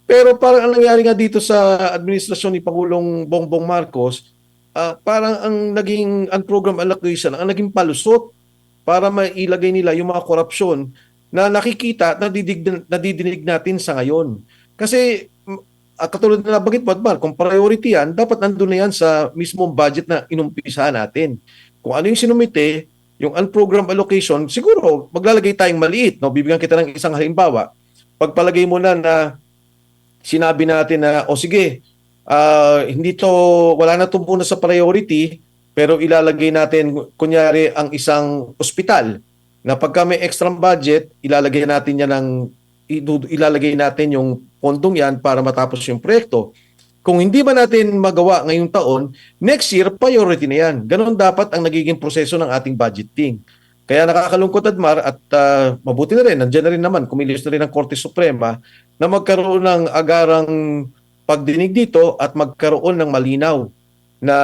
Pero parang ang nangyari nga dito sa administrasyon ni Pangulong Bongbong Marcos, parang ang naging ang program allocation, ang naging palusot para mailagay nila yung mga korupsyon na nakikita at nadidinig natin sa ngayon. Kasi katulad na nabanggit mo, Admar, kung priority yan, dapat nandun na yan sa mismong budget na inumpisahan natin. Kung ano yung sinumite, yung unprogram allocation, siguro maglalagay tayong maliit. No? Bibigyan kita ng isang halimbawa. Pagpalagay mo na sinabi natin na, o sige, hindi to, wala na to muna sa priority, pero ilalagay natin, kunyari, ang isang ospital na pagka may extra budget, ilalagay natin yung pondong yan para matapos yung proyekto. Kung hindi ba natin magawa ngayong taon, next year, priority na yan. Ganon dapat ang nagiging proseso ng ating budgeting. Kaya nakakalungkot, Admar, at mabuti na rin, nandiyan na rin naman, kumilos na rin ang Korte Suprema na magkaroon ng agarang pagdinig dito at magkaroon ng malinaw na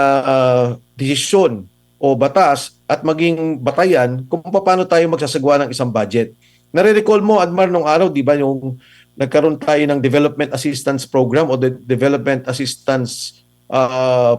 desisyon o batas at maging batayan kung paano tayo magsasagawa ng isang budget. Nare-recall mo, Admar, nung araw, di ba, yung nagkaroon tayo ng Development Assistance Program o the Development Assistance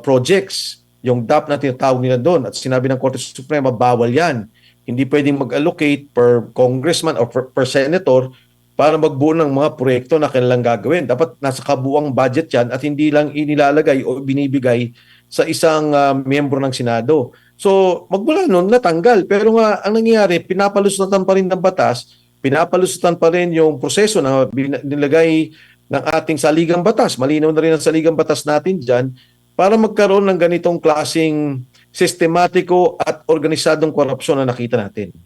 Projects, yung DAP na tinatawag nila doon, at sinabi ng Korte Suprema, bawal yan. Hindi pwedeng mag-allocate per congressman or per senator para magbuo ng mga proyekto na kanilang gagawin. Dapat nasa kabuuang budget yan at hindi lang inilalagay o binibigay sa isang miyembro ng Senado. So, magmula noon, natanggal. Pero nga, ang nangyayari, pinapalusatan pa rin ng batas, pinapalusatan pa rin yung proseso na nilagay ng ating saligang batas. Malinaw na rin ang saligang batas natin dyan para magkaroon ng ganitong klaseng sistematiko at organisadong korupsyon na nakita natin.